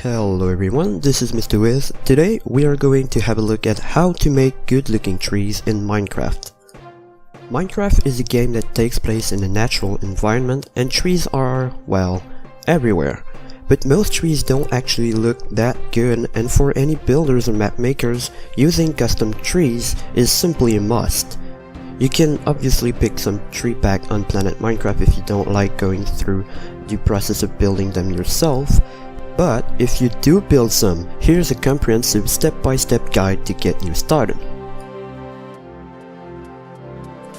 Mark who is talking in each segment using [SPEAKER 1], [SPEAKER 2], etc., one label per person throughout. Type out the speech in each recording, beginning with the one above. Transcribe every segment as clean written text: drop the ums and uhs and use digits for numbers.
[SPEAKER 1] Hello everyone, this is Mr. Wiz. Today we are going to have a look at how to make good looking trees in Minecraft. Minecraft is a game that takes place in a natural environment and trees are, well, everywhere. But most trees don't actually look that good, and for any builders or map makers, using custom trees is simply a must. You can obviously pick some tree pack on Planet Minecraft if you don't like going through the process of building them yourself. But if you do build some, here's a comprehensive step-by-step guide to get you started.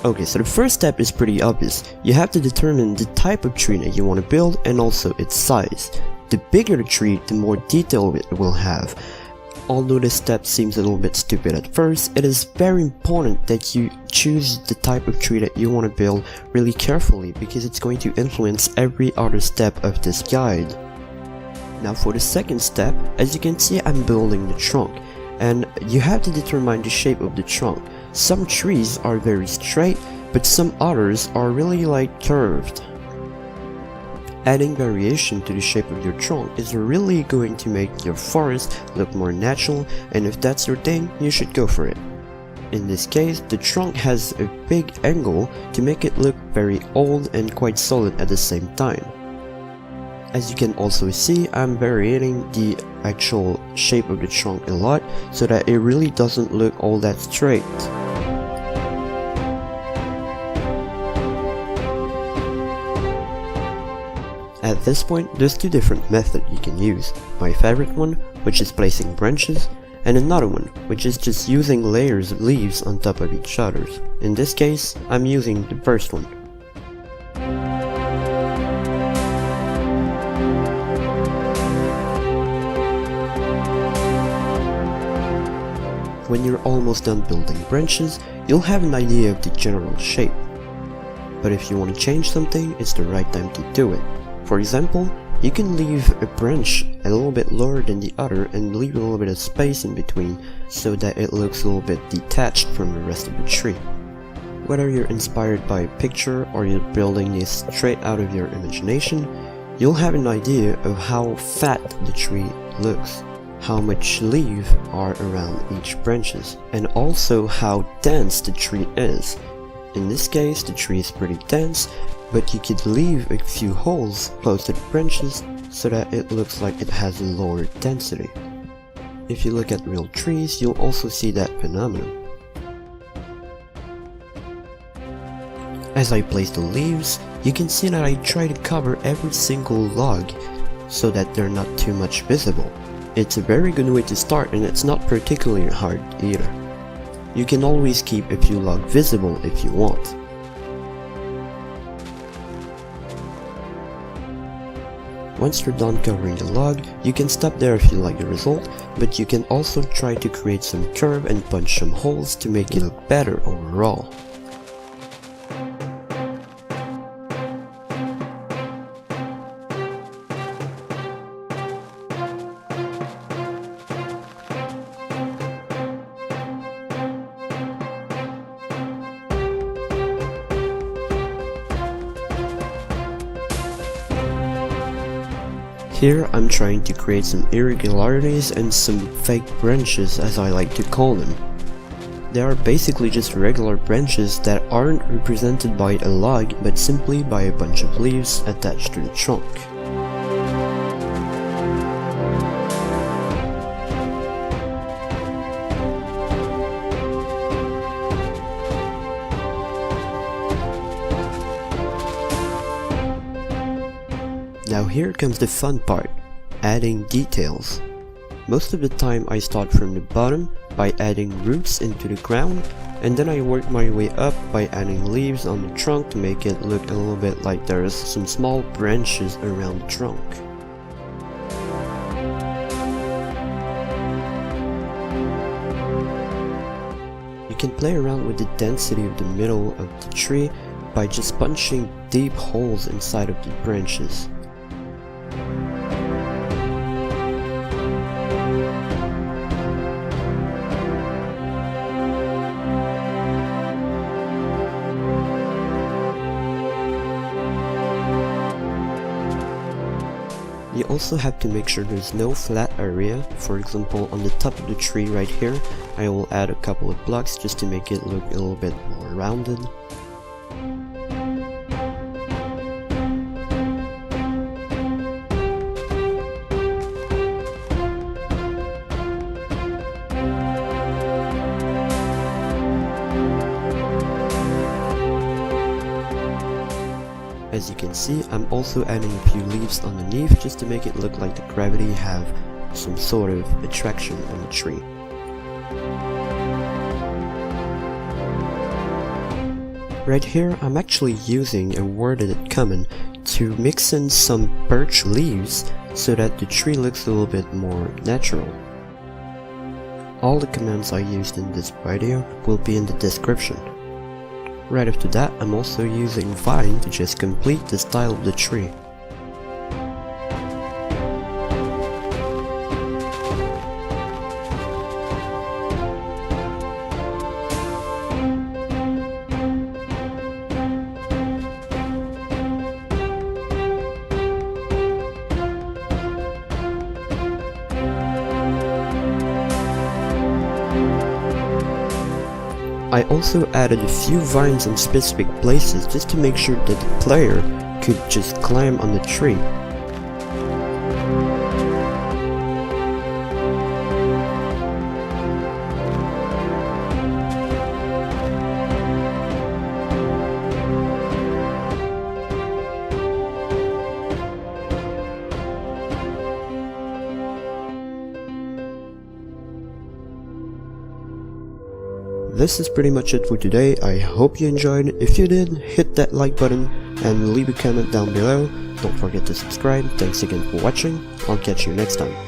[SPEAKER 1] Okay, so the first step is pretty obvious. You have to determine the type of tree that you want to build and also its size. The bigger the tree, the more detail it will have. Although this step seems a little bit stupid at first, it is very important that you choose the type of tree that you want to build really carefully, because it's going to influence every other step of this guide. Now for the second step, as you can see, I'm building the trunk, and you have to determine the shape of the trunk. Some trees are very straight, but some others are really curved. Adding variation to the shape of your trunk is really going to make your forest look more natural, and if that's your thing, you should go for it. In this case, the trunk has a big angle to make it look very old and quite solid at the same time. As you can also see, I'm varying the actual shape of the trunk a lot so that it really doesn't look all that straight. At this point, there's two different methods you can use. My favorite one, which is placing branches, and another one, which is just using layers of leaves on top of each other. In this case, I'm using the first one. When you're almost done building branches, you'll have an idea of the general shape. But if you want to change something, it's the right time to do it. For example, you can leave a branch a little bit lower than the other and leave a little bit of space in between so that it looks a little bit detached from the rest of the tree. Whether you're inspired by a picture or you're building this straight out of your imagination, you'll have an idea of how fat the tree looks, how much leaves are around each branches, and also how dense the tree is. In this case, the tree is pretty dense, but you could leave a few holes close to the branches so that it looks like it has a lower density. If you look at real trees, you'll also see that phenomenon. As I place the leaves, you can see that I try to cover every single log so that they're not too much visible. It's a very good way to start, and it's not particularly hard either. You can always keep a few logs visible if you want. Once you're done covering the log, you can stop there if you like the result, but you can also try to create some curve and punch some holes to make it look better overall. Here I'm trying to create some irregularities and some fake branches, as I like to call them. They are basically just regular branches that aren't represented by a log but simply by a bunch of leaves attached to the trunk. Now here comes the fun part, adding details. Most of the time I start from the bottom by adding roots into the ground, and then I work my way up by adding leaves on the trunk to make it look a little bit like there's some small branches around the trunk. You can play around with the density of the middle of the tree by just punching deep holes inside of the branches. You also have to make sure there's no flat area. For example, on the top of the tree right here, I will add a couple of blocks just to make it look a little bit more rounded. As you can see, I'm also adding a few leaves underneath just to make it look like the gravity have some sort of attraction on the tree. Right here, I'm actually using a WorldEdit command to mix in some birch leaves so that the tree looks a little bit more natural. All the commands I used in this video will be in the description. Right after that, I'm also using vine to just complete the style of the tree. I also added a few vines in specific places just to make sure that the player could just climb on the tree. This is pretty much it for today. I hope you enjoyed. If you did, hit that like button and leave a comment down below. Don't forget to subscribe. Thanks again for watching. I'll catch you next time.